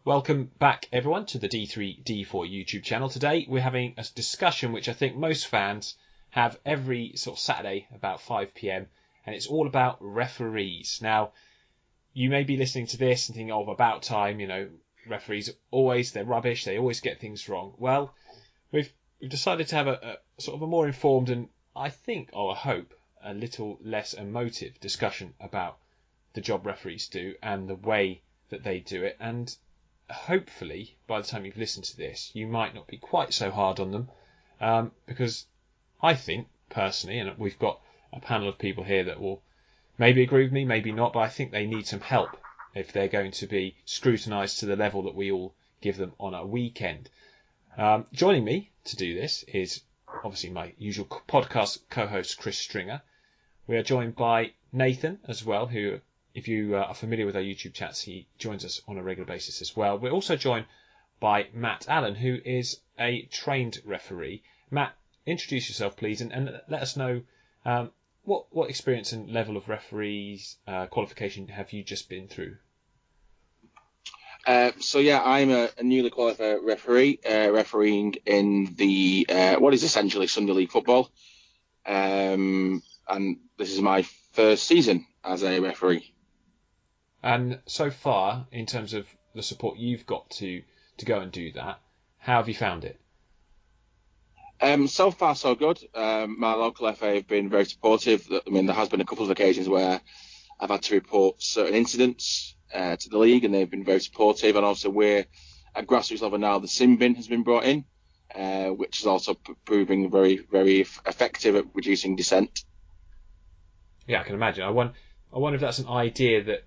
Welcome back, everyone, to the D3D4 YouTube channel. Today, we're having a discussion which I think most fans have every sort of Saturday about 5 p.m, and it's all about referees. Now, you may be listening to this and thinking, oh, about time, referees they're rubbish, they always get things wrong. Well, we've decided to have a sort of a more informed and, I hope, a little less emotive discussion about the job referees do and the way that they do it. And hopefully, by the time you've listened to this, you might not be quite so hard on them, because I think, personally, and we've got a panel of people here that will maybe agree with me, maybe not, but I think they need some help if they're going to be scrutinised to the level that we all give them on a weekend. Joining me to do this is obviously my usual podcast co-host, Chris Stringer. We are joined by Nathan as well, who, if you are familiar with our YouTube chats, he joins us on a regular basis as well. We're also joined by Matt Allen, who is a trained referee. Matt, introduce yourself, please, and let us know what experience and level of referees qualification have you just been through? I'm a newly qualified referee, refereeing in the what is essentially Sunday League football, and this is my first season as a referee. And so far, in terms of the support you've got to go and do that, how have you found it? So far, so good. My local FA have been very supportive. I mean, there has been a couple of occasions where I've had to report certain incidents to the league, and they've been very supportive. And also, we're at grassroots level now. The sin bin has been brought in, which is also proving very, very effective at reducing dissent. Yeah, I can imagine. I wonder if that's an idea that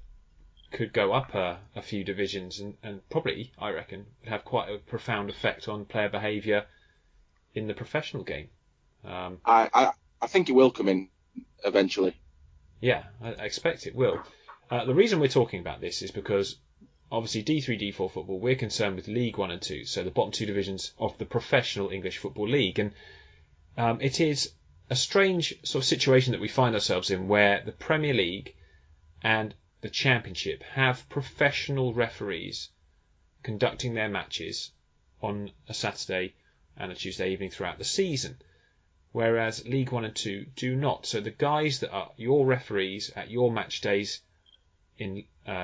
could go up a few divisions and probably, I reckon, have quite a profound effect on player behaviour in the professional game. I think it will come in eventually. Yeah, I expect it will. The reason we're talking about this is because obviously D3, D4 football, we're concerned with League 1 and 2, so the bottom two divisions of the professional English Football League. And it is a strange sort of situation that we find ourselves in where the Premier League and the Championship have professional referees conducting their matches on a Saturday and a Tuesday evening throughout the season, whereas League 1 and 2 do not. So the guys that are your referees at your match days in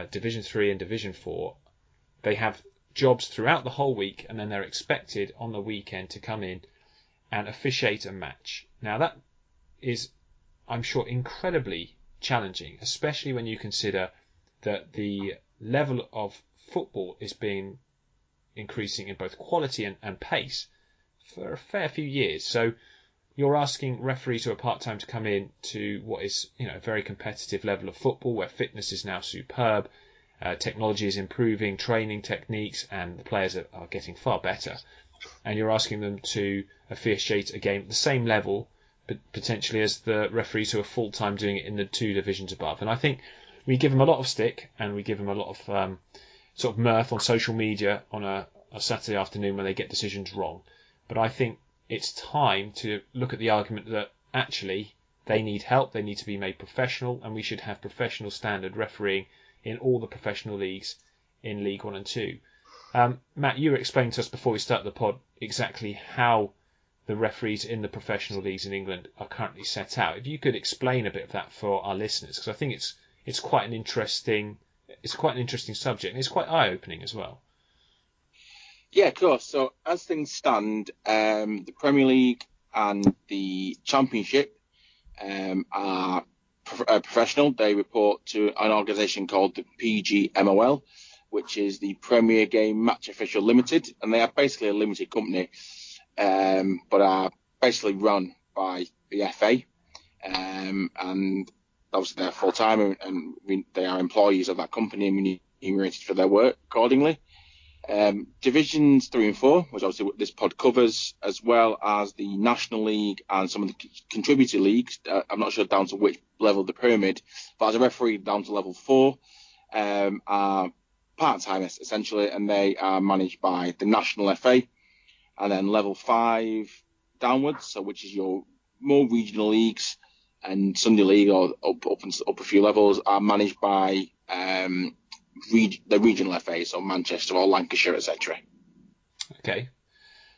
Division 3 and Division 4, they have jobs throughout the whole week, and then they're expected on the weekend to come in and officiate a match. Now that is, I'm sure, incredibly challenging, especially when you consider that the level of football is being increasing in both quality and pace for a fair few years. So you're asking referees who are part-time to come in to what is, a very competitive level of football where fitness is now superb, technology is improving, training techniques, and the players are getting far better. And you're asking them to officiate a game at the same level, but potentially as the referees who are full-time doing it in the two divisions above. And I think we give them a lot of stick, and we give them a lot of sort of mirth on social media on a Saturday afternoon when they get decisions wrong. But I think it's time to look at the argument that actually they need help, they need to be made professional, and we should have professional standard refereeing in all the professional leagues in League 1 and 2. Matt, you were explaining to us before we start the pod exactly how the referees in the professional leagues in England are currently set out. If you could explain a bit of that for our listeners, because I think it's quite an interesting subject, and it's quite eye-opening as well. Yeah, of course. So as things stand, the Premier League and the Championship are professional. They report to an organisation called the PGMOL, which is the Premier Game Match Official Limited, and they are basically a limited company, but are basically run by the FA, and obviously they're full-time, and they are employees of that company and remunerated for their work accordingly. Divisions 3 and 4, which obviously this pod covers, as well as the National League and some of the contributor leagues. I'm not sure down to which level of the pyramid, but as a referee down to level 4, are part-timers essentially, and they are managed by the National FA. And then level 5 downwards, so which is your more regional leagues and Sunday League or up a few levels, are managed by the regional FA, so Manchester or Lancashire, etc. Okay.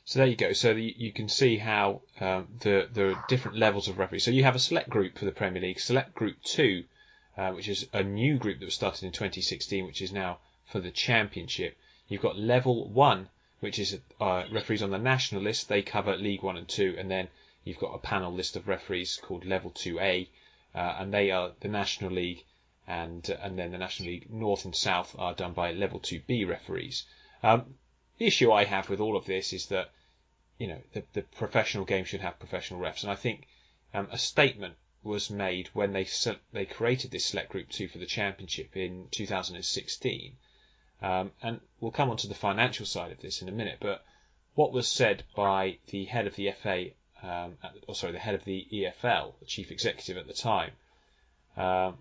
So there you go. So you can see how the different levels of referees. So you have a select group for the Premier League, select group 2, which is a new group that was started in 2016, which is now for the Championship. You've got level 1, which is referees on the national list. They cover League 1 and 2, and then you've got a panel list of referees called level 2A, and they are the National League, and then the National League North and South are done by level 2B referees. The issue I have with all of this is that, the professional game should have professional refs, and I think a statement was made when they created this select group 2 for the Championship in 2016, and we'll come on to the financial side of this in a minute. But what was said by the head of the FA, the head of the EFL, the chief executive at the time,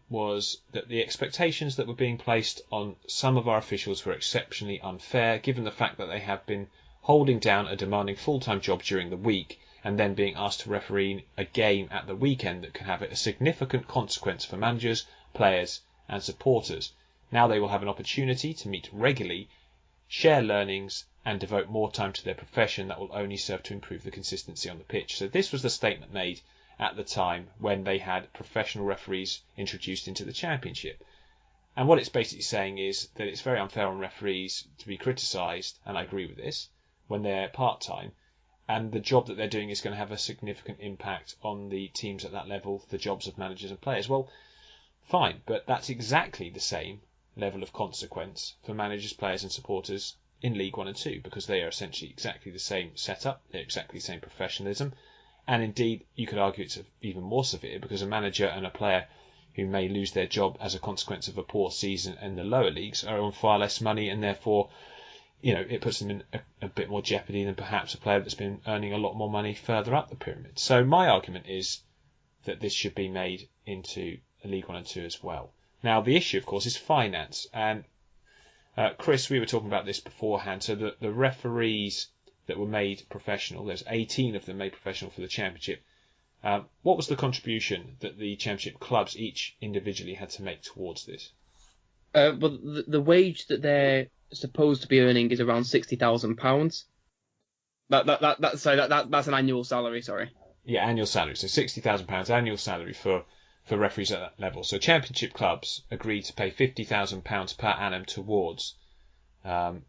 was that the expectations that were being placed on some of our officials were exceptionally unfair, given the fact that they have been holding down a demanding full-time job during the week and then being asked to referee a game at the weekend that can have a significant consequence for managers, players and supporters. Now they will have an opportunity to meet regularly, share learnings and devote more time to their profession that will only serve to improve the consistency on the pitch. So this was the statement made at the time when they had professional referees introduced into the Championship. And what it's basically saying is that it's very unfair on referees to be criticised, and I agree with this, when they're part-time, and the job that they're doing is going to have a significant impact on the teams at that level, the jobs of managers and players. Well, fine, but that's exactly the same level of consequence for managers, players and supporters in League 1 and 2, because they are essentially exactly the same setup, they're exactly the same professionalism, and indeed you could argue it's even more severe, because a manager and a player who may lose their job as a consequence of a poor season in the lower leagues are on far less money, and therefore it puts them in a bit more jeopardy than perhaps a player that's been earning a lot more money further up the pyramid. So my argument is that this should be made into a League 1 and 2 as well. Now, the issue, of course, is finance. And Chris, we were talking about this beforehand. So the referees that were made professional, there's 18 of them made professional for the Championship. What was the contribution that the Championship clubs each individually had to make towards this? Well, the wage that they're supposed to be earning is around £60,000. That's an annual salary. Sorry. Yeah, annual salary. So £60,000 annual salary for referees at that level. So Championship clubs agreed to pay £50,000 per annum towards the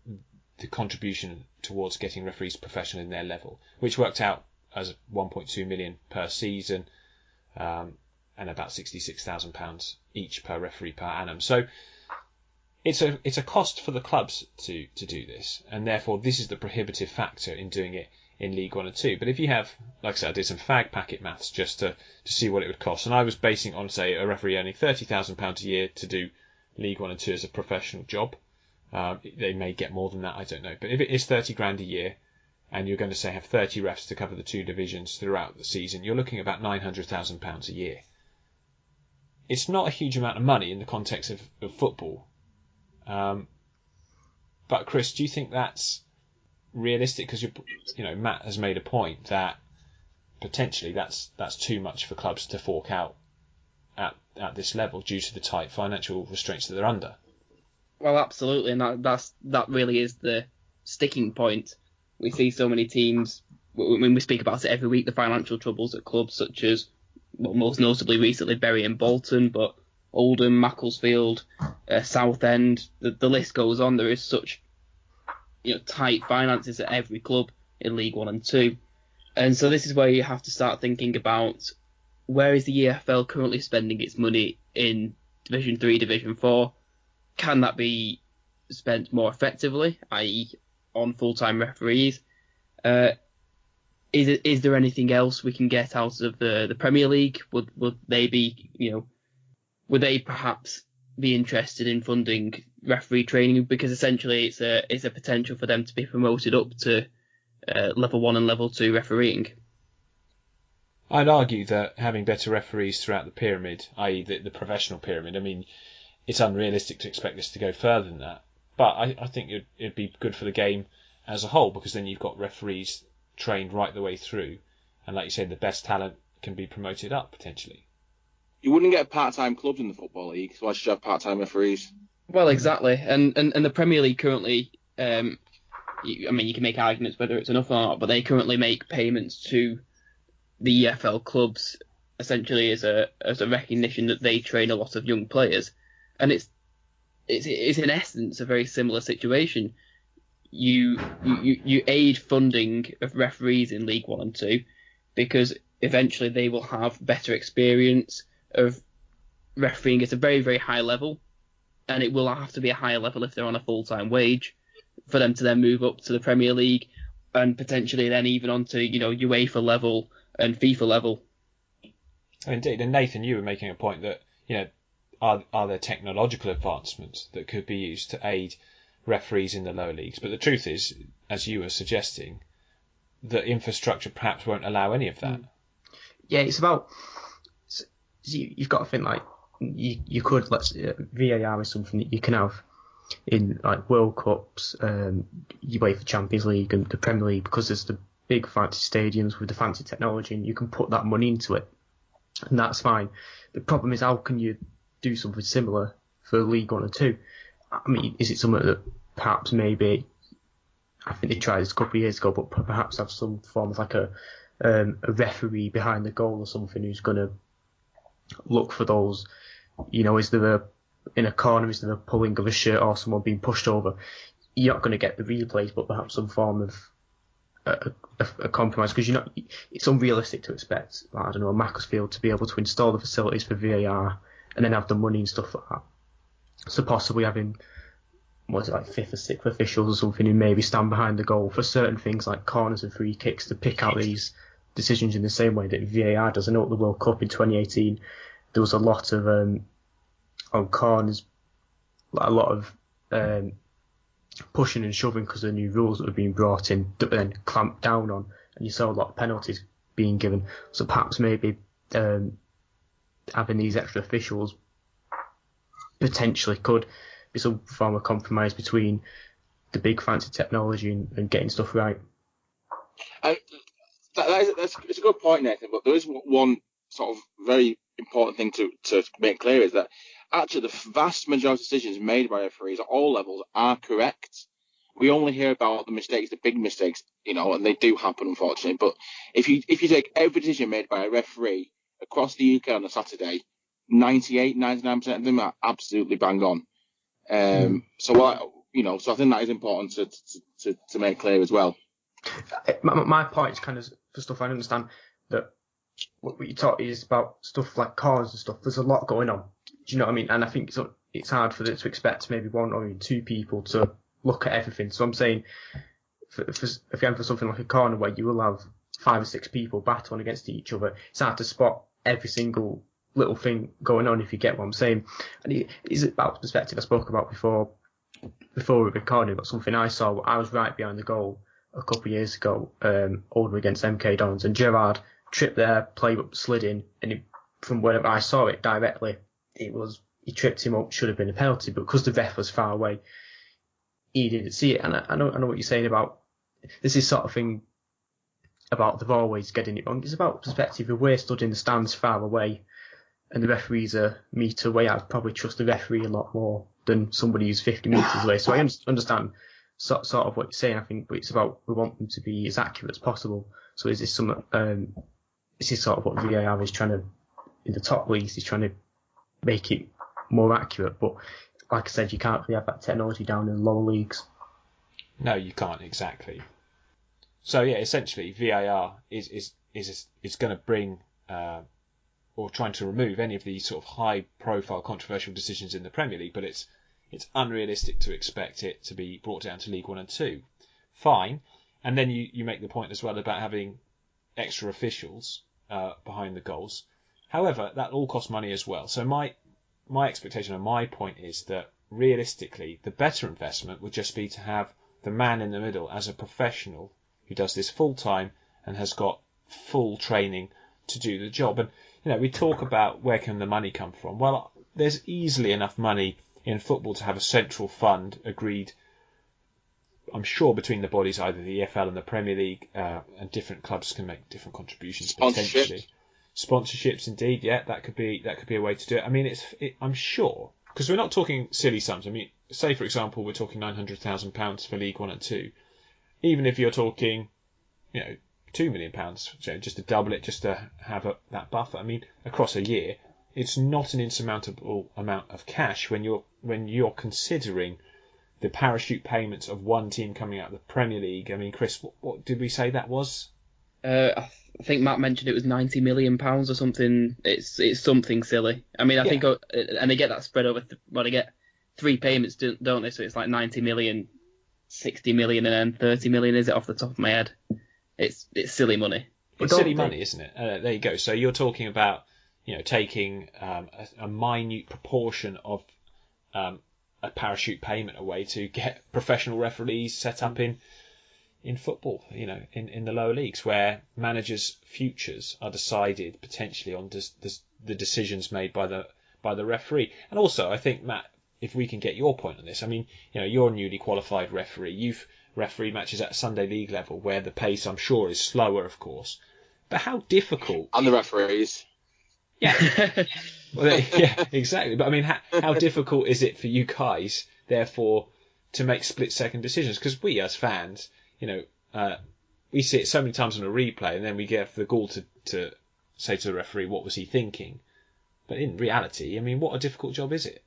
contribution towards getting referees professional in their level, which worked out as 1.2 million per season, and about £66,000 each per referee per annum. So it's a cost for the clubs to do this, and therefore this is the prohibitive factor in doing it in League 1 and 2. But if you have, like I said, I did some fag packet maths just to see what it would cost, and I was basing it on, say, a referee earning £30,000 a year to do League 1 and 2 as a professional job. They may get more than that, I don't know. But if it is 30 grand a year, and you're going to say have 30 refs to cover the two divisions throughout the season, you're looking at about £900,000 a year. It's not a huge amount of money in the context of football. But Chris, do you think that's realistic? Because Matt has made a point that potentially that's too much for clubs to fork out at this level due to the tight financial restraints that they're under. Well, absolutely, and that really is the sticking point. We see so many teams, when we speak about it every week, the financial troubles at clubs such as, well, most notably recently Bury and Bolton, but Oldham, Macclesfield, Southend, the list goes on. There is such tight finances at every club in League 1 and 2. And so this is where you have to start thinking about, where is the EFL currently spending its money in Division 3, Division 4? Can that be spent more effectively, i.e. on full-time referees? Is there anything else we can get out of the Premier League? Would they be, would they perhaps be interested in funding referee training? Because essentially it's a potential for them to be promoted up to level 1 and level 2 refereeing. I'd argue that having better referees throughout the pyramid, i.e. the professional pyramid, I mean, it's unrealistic to expect this to go further than that. But I think it'd be good for the game as a whole, because then you've got referees trained right the way through. And like you said, the best talent can be promoted up, potentially. You wouldn't get part-time clubs in the Football League, so why should you have part-time referees? Well, exactly, and the Premier League currently, you can make arguments whether it's enough or not, but they currently make payments to the EFL clubs essentially as a recognition that they train a lot of young players, and it's in essence a very similar situation. You aid funding of referees in League 1 and 2 because eventually they will have better experience of refereeing at a very, very high level, and it will have to be a higher level if they're on a full-time wage for them to then move up to the Premier League and potentially then even onto UEFA level and FIFA level. Indeed, and Nathan, you were making a point that are there technological advancements that could be used to aid referees in the lower leagues? But the truth is, as you were suggesting, that infrastructure perhaps won't allow any of that. Yeah, it's about you've got to think like you could VAR is something that you can have in like World Cups, UEFA Champions League and the Premier League because there's the big fancy stadiums with the fancy technology and you can put that money into it and that's fine. The problem is how can you do something similar for League 1 and 2? I mean, is it something that perhaps maybe I think they tried this a couple of years ago, but perhaps have some form of like a referee behind the goal or something who's going to look for those, is there in a corner, is there a pulling of a shirt or someone being pushed over? You're not going to get the replays, but perhaps some form of a compromise because it's unrealistic to expect, I don't know, a Macclesfield to be able to install the facilities for VAR and then have the money and stuff like that. So possibly having, like fifth or sixth officials or something who maybe stand behind the goal for certain things like corners and free kicks to pick out these decisions in the same way that VAR does. I know at the World Cup in 2018 there was a lot of on corners, a lot of pushing and shoving because of the new rules that were being brought in that were then clamped down on, and you saw a lot of penalties being given. So perhaps maybe having these extra officials potentially could be some form of compromise between the big fancy technology and getting stuff right. It's a good point, Nathan, but there is one sort of very important thing to make clear is that actually the vast majority of decisions made by referees at all levels are correct. We only hear about the mistakes, the big mistakes, and they do happen, unfortunately. But if you take every decision made by a referee across the UK on a Saturday, 99% of them are absolutely bang on. So I think that is important to make clear as well. My point is kind of for stuff I understand that what you taught is about stuff like cars and stuff. There's a lot going on. Do you know what I mean? And I think it's hard for them to expect maybe one or even two people to look at everything. So I'm saying if you have for something like a corner where you will have 5 or 6 people battling against each other, it's hard to spot every single little thing going on if you get what I'm saying. And it is about perspective I spoke about before we were recording, but something I saw. I was right behind the goal a couple of years ago, Oldham against MK Dons, and Gerrard tripped there, play slid in, and from wherever I saw it directly, he tripped him up, should have been a penalty, but because the ref was far away, he didn't see it. And I know what you're saying about this is sort of thing about they're always getting it wrong. It's about perspective. If we're stood in the stands far away and the referee's a metre away, I'd probably trust the referee a lot more than somebody who's 50 metres away. So I understand sort of what you're saying, I think, but it's about we want them to be as accurate as possible. So is this some this is sort of what VAR is trying to, in the top leagues, is trying to make it more accurate. But like I said, you can't really have that technology down in the lower leagues. No, you can't, exactly. So yeah, essentially VAR is going to bring or trying to remove any of these sort of high-profile, controversial decisions in the Premier League, but it's unrealistic to expect it to be brought down to League 1 and 2. Fine, and then you make the point as well about having extra officials behind the goals. However, that all costs money as well. So my expectation and my point is that realistically, the better investment would just be to have the man in the middle as a professional who does this full time and has got full training to do the job. And we talk about where can the money come from. Well, there's easily enough money in football to have a central fund agreed, I'm sure, between the bodies, either the EFL and the Premier League, and different clubs can make different contributions potentially. Sponsorships, indeed, yeah, that could be a way to do it. I mean, I'm sure because we're not talking silly sums. I mean, say for example, we're talking £900,000 for League One and Two. Even if you're talking, £2 million, just to double it, just to have that buffer. I mean, across a year, it's not an insurmountable amount of cash when you're considering the parachute payments of one team coming out of the Premier League. I mean, Chris, what did we say that was? I think Matt mentioned it was £90 million or something. It's something silly. I mean, I think, and they get that spread over. They get 3 payments, don't they? So it's like 90 million, 60 million, and then 30 million. Is it off the top of my head? It's silly money. It's silly money, isn't it? There you go. So you're talking about taking a minute proportion of a parachute payment away to get professional referees set up in football, in the lower leagues, where managers' futures are decided potentially on the decisions made by the referee. And also, I think, Matt, if we can get your point on this, I mean, you're a newly qualified referee. You've refereed matches at Sunday League level, where the pace, I'm sure, is slower, of course. But how difficult? And the referees. Yeah. Well, yeah, exactly. But I mean, how difficult is it for you guys, therefore, to make split-second decisions? Because we, as fans, we see it so many times on a replay, and then we get the gall to say to the referee, what was he thinking? But in reality, I mean, what a difficult job is it?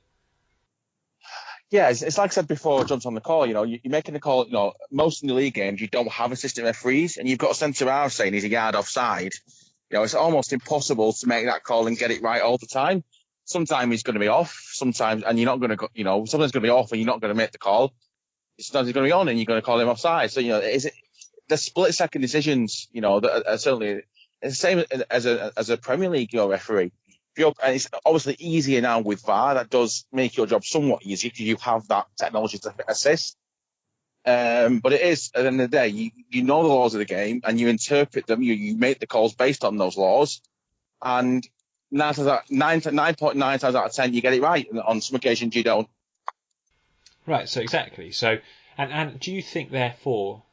Yeah, it's like I said before I jumped on the call, you're making the call, most in the league games, you don't have assistant referees, and you've got a centre-half saying he's a yard offside. It's almost impossible to make that call and get it right all the time. Sometimes he's going to be off, and you're not going to, sometimes he's going to be off and you're not going to make the call. Sometimes he's going to be on and you're going to call him offside. So, the split-second decisions, that are certainly, it's the same as a Premier League referee. And it's obviously easier now with VAR. That does make your job somewhat easier because you have that technology to assist. But it is, at the end of the day, you know the laws of the game and you interpret them. You make the calls based on those laws. And 9.9 times out of 10, you get it right. And on some occasions, you don't. Right, so exactly. So, and do you think, therefore,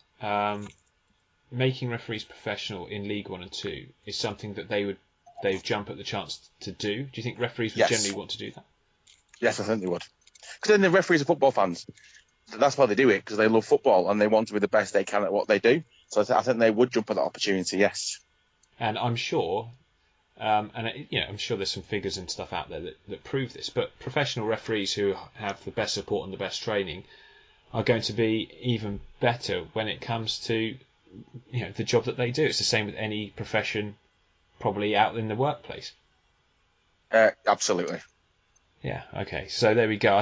making referees professional in League One and Two is something that they'd jump at the chance to do? Do you think referees would generally want to do that? Yes, I think they would. Because then the referees are football fans. That's why they do it, because they love football and they want to be the best they can at what they do. So I think they would jump at that opportunity, yes. And I'm sure, I'm sure there's some figures and stuff out there that prove this, but professional referees who have the best support and the best training are going to be even better when it comes to the job that they do. It's the same with any profession probably out in the workplace. Absolutely. Yeah, okay. So there we go.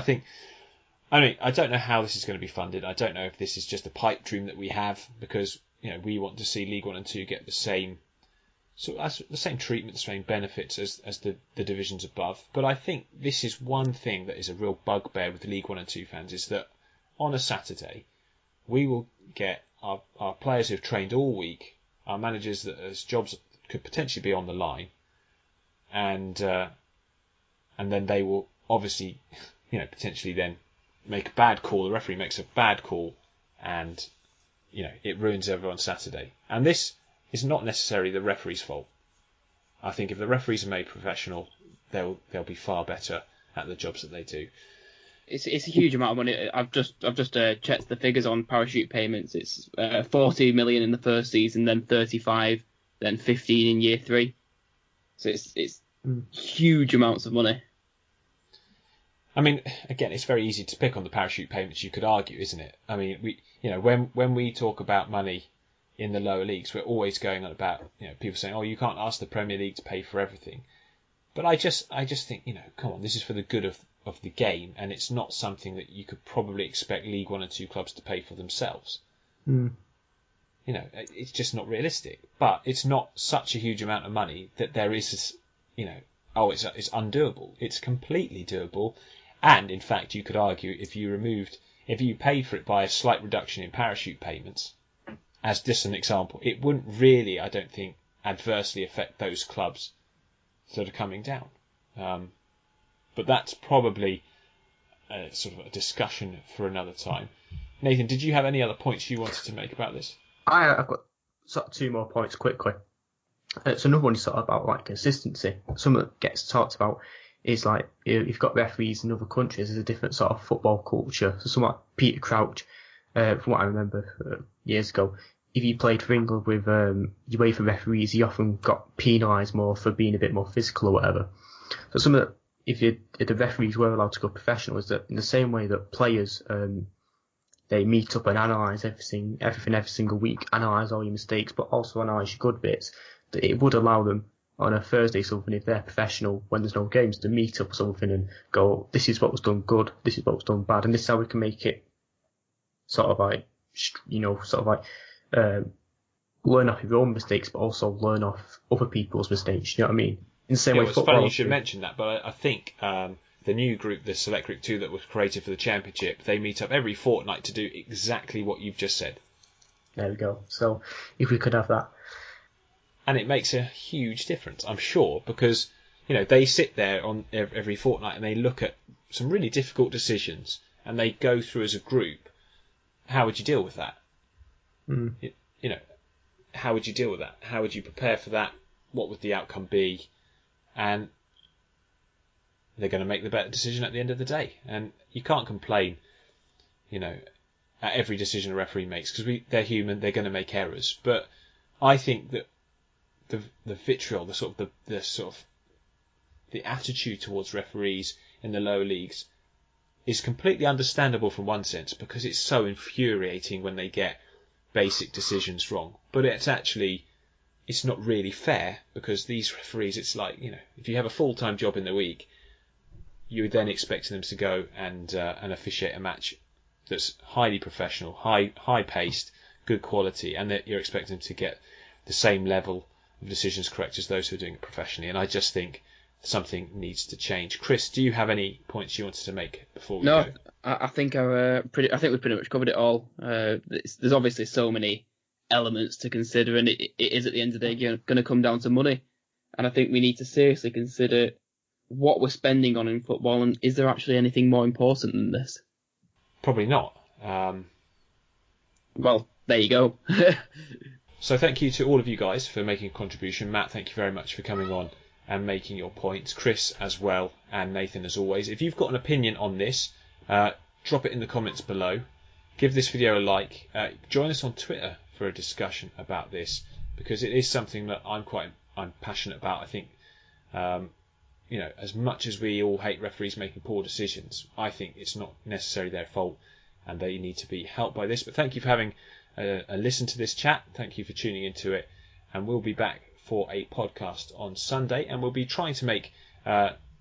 I don't know how this is going to be funded. I don't know if this is just a pipe dream that we have because we want to see League One and Two get the same treatment, the same benefits as the divisions above. But I think this is one thing that is a real bugbear with League One and Two fans, is that on a Saturday we will get our players who've trained all week, our managers whose jobs could potentially be on the line, and then they will obviously potentially then make a bad call. The referee makes a bad call, and it ruins everyone's Saturday. And this is not necessarily the referee's fault. I think if the referees are made professional, they'll be far better at the jobs that they do. It's a huge amount of money. I've just checked the figures on parachute payments. It's 40 million in the first season, then 35, then 15 in year 3. So it's huge amounts of money. I mean, again, it's very easy to pick on the parachute payments, you could argue, isn't it? I mean, when we talk about money in the lower leagues, we're always going on about, people saying, oh, you can't ask the Premier League to pay for everything. But I just think, come on, this is for the good of the game, and it's not something that you could probably expect League One and Two clubs to pay for themselves. It's just not realistic. But it's not such a huge amount of money that there is this, it's undoable. It's completely doable. And in fact, you could argue if you paid for it by a slight reduction in parachute payments, as just an example, it wouldn't really, I don't think, adversely affect those clubs that are coming down. But that's probably sort of a discussion for another time. Nathan, did you have any other points you wanted to make about this? I've got sort of 2 more points quickly. So another one is sort of about like consistency. Some that gets talked about is like you've got referees in other countries. There's a different sort of football culture. So someone like Peter Crouch, from what I remember years ago, if he played for England with UEFA referees, he often got penalised more for being a bit more physical or whatever. So some of the, if the referees were allowed to go professional, is that in the same way that players they meet up and analyse everything every single week, analyse all your mistakes, but also analyse your good bits, that it would allow them on a Thursday something, if they're professional, when there's no games, to meet up something and go, this is what was done good, this is what was done bad, and this is how we can make it sort of like, learn off your own mistakes, but also learn off other people's mistakes. You know what I mean? In the same way, it's football. Funny you should mention that, but I think the new group, the Select Group 2 that was created for the Championship, they meet up every fortnight to do exactly what you've just said. There we go. So if we could have that. And it makes a huge difference, I'm sure, because they sit there on every fortnight and they look at some really difficult decisions and they go through as a group. How would you deal with that? How would you deal with that? How would you prepare for that? What would the outcome be? And they're going to make the better decision at the end of the day. And you can't complain, at every decision a referee makes, because they're human. They're going to make errors. But I think that the vitriol, the attitude towards referees in the lower leagues is completely understandable from one sense, because it's so infuriating when they get basic decisions wrong. But it's not really fair, because these referees, it's like, if you have a full-time job in the week, you're then expecting them to go and officiate a match that's highly professional, high-paced, good quality, and that you're expecting them to get the same level of decisions correct as those who are doing it professionally. And I just think something needs to change. Chris, do you have any points you wanted to make before we go? No, I think I think we've pretty much covered it all. There's obviously so many elements to consider, and it is at the end of the day going to come down to money. And I think we need to seriously consider what we're spending on in football, and is there actually anything more important than this? Probably not. Well, there you go. So thank you to all of you guys for making a contribution. Matt, thank you very much for coming on and making your points. Chris as well, and Nathan as always. If you've got an opinion on this, drop it in the comments below. Give this video a like. Join us on Twitter for a discussion about this, because it is something that I'm passionate about. I think, as much as we all hate referees making poor decisions, I think it's not necessarily their fault, and they need to be helped by this. But thank you for having a listen to this chat. Thank you for tuning into it, and we'll be back for a podcast on Sunday, and we'll be trying to make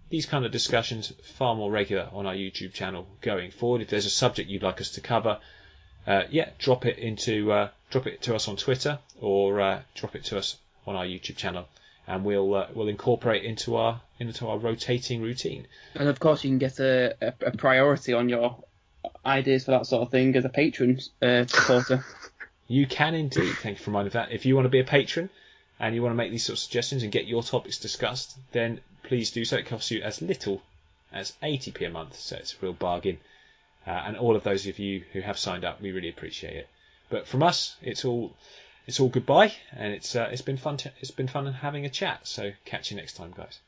these kind of discussions far more regular on our YouTube channel going forward. If there's a subject you'd like us to cover, drop it to us on Twitter, or drop it to us on our YouTube channel, and we'll incorporate into our rotating routine. And of course, you can get a priority on your ideas for that sort of thing as a patron supporter. You can indeed. Thank you for reminding that. If you want to be a patron and you want to make these sort of suggestions and get your topics discussed, then please do so. It costs you as little as 80p a month, so it's a real bargain. And all of those of you who have signed up, we really appreciate it. But from us, it's all goodbye, and it's been fun. It's been fun having a chat. So catch you next time, guys.